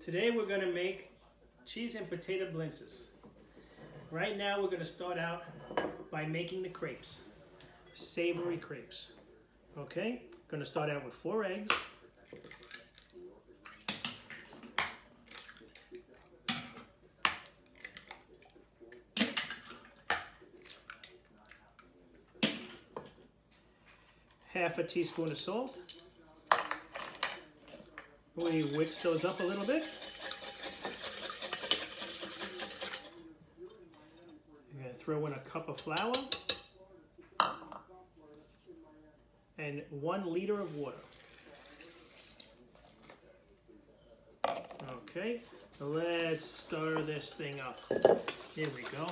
Today we're going to make cheese and potato blintzes. Right now we're going to start out by making the crepes, savory crepes. Okay, going to start out with 4 eggs. Half a teaspoon of salt. We whisk those up a little bit. You're going to throw in a cup of flour and 1 liter of water. Okay, so let's stir this thing up. Here we go.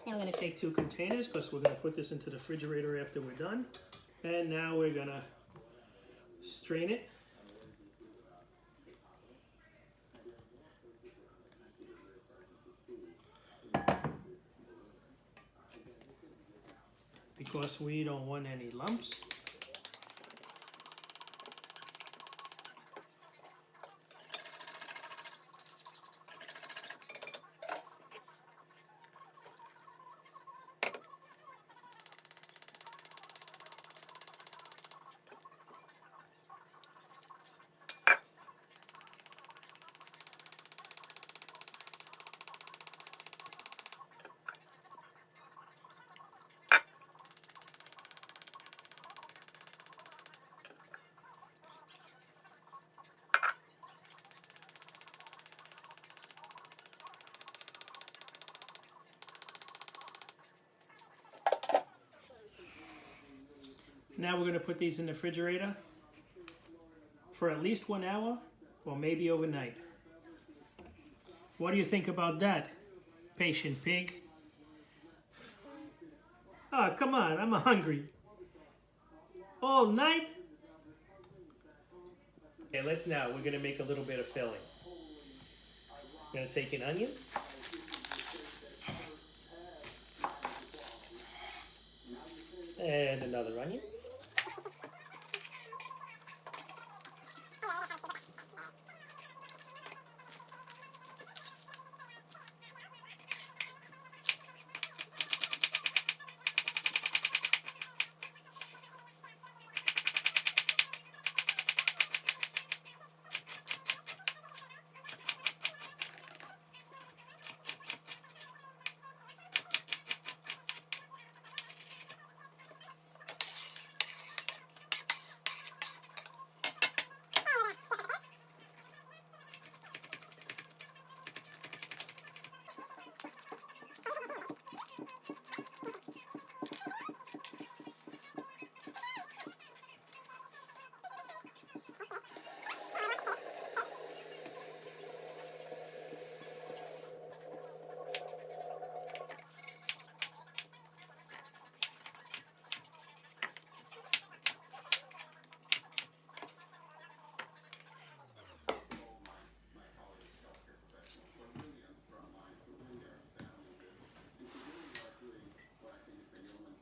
Now we're going to take 2 containers because we're going to put this into the refrigerator after we're done. And now we're going to strain it. Because we don't want any lumps. Now we're going to put these in the refrigerator for at least 1 hour or maybe overnight. What do you think about that, patient pig? Oh, come on, I'm hungry. All night? Okay, we're going to make a little bit of filling. I'm going to take an onion. And another onion.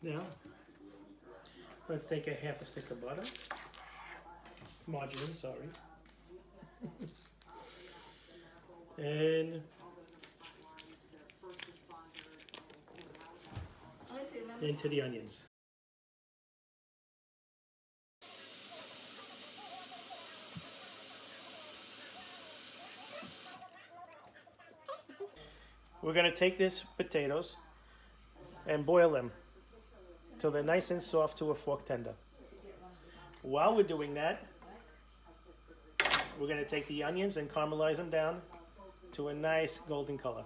Now, let's take a half a stick of butter. Margarine, sorry. And into the onions. We're going to take these potatoes and boil them till they're nice and soft to a fork tender. While we're doing that, we're going to take the onions and caramelize them down to a nice golden color.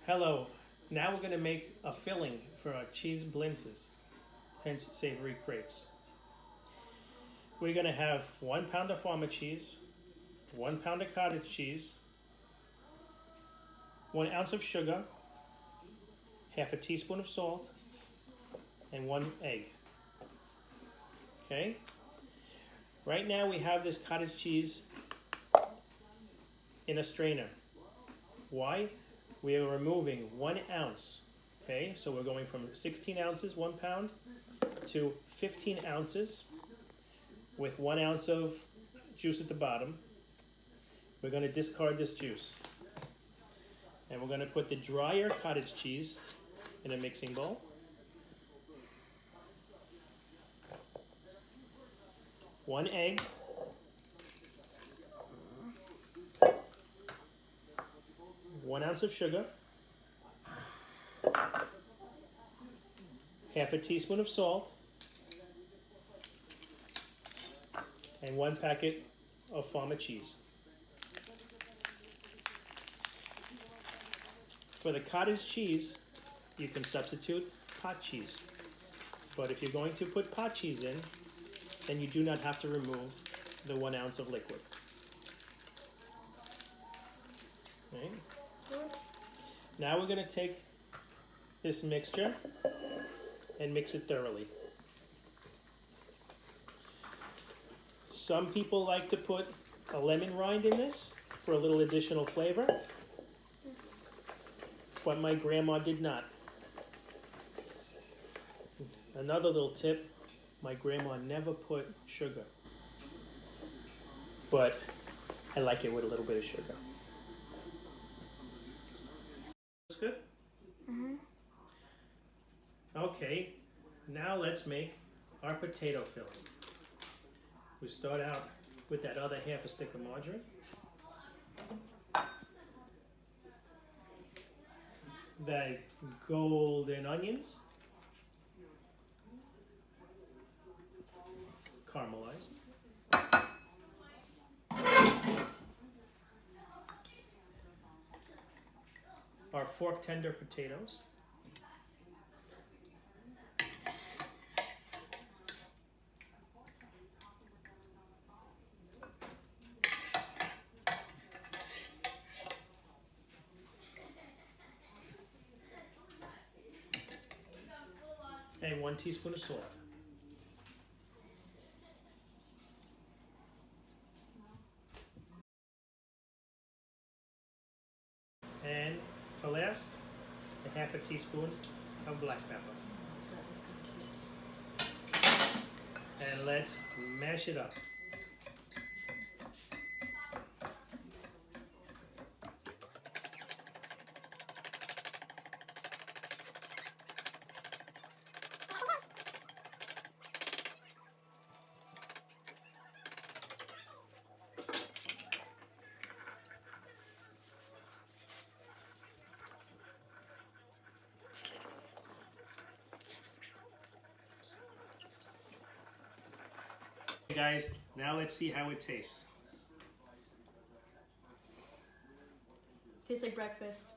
Hello, now we're going to make a filling for our cheese blintzes, hence savory crepes. We're going to have 1 pound of farmer cheese, 1 pound of cottage cheese, 1 ounce of sugar, half a teaspoon of salt, and 1 egg. Okay? Right now we have this cottage cheese in a strainer. Why? We are removing 1 ounce. Okay, so we're going from 16 ounces, 1 pound, to 15 ounces with 1 ounce of juice at the bottom. We're going to discard this juice. And we're going to put the drier cottage cheese in a mixing bowl. One egg. One ounce of sugar. Half a teaspoon of salt. And 1 packet of farmer cheese. For the cottage cheese, you can substitute pot cheese. But if you're going to put pot cheese in, then you do not have to remove the 1 ounce of liquid. Okay. Now we're going to take this mixture and mix it thoroughly. Some people like to put a lemon rind in this for a little additional flavor, but my grandma did not. Another little tip, my grandma never put sugar, but I like it with a little bit of sugar. Looks good? Mm-hmm. Okay, now let's make our potato filling. We start out with that other half a stick of margarine. The golden onions, caramelized. Our fork tender potatoes. And 1 teaspoon of salt. And for last, a half a teaspoon of black pepper. And let's mash it up. Okay guys, now let's see how it tastes. Tastes like breakfast.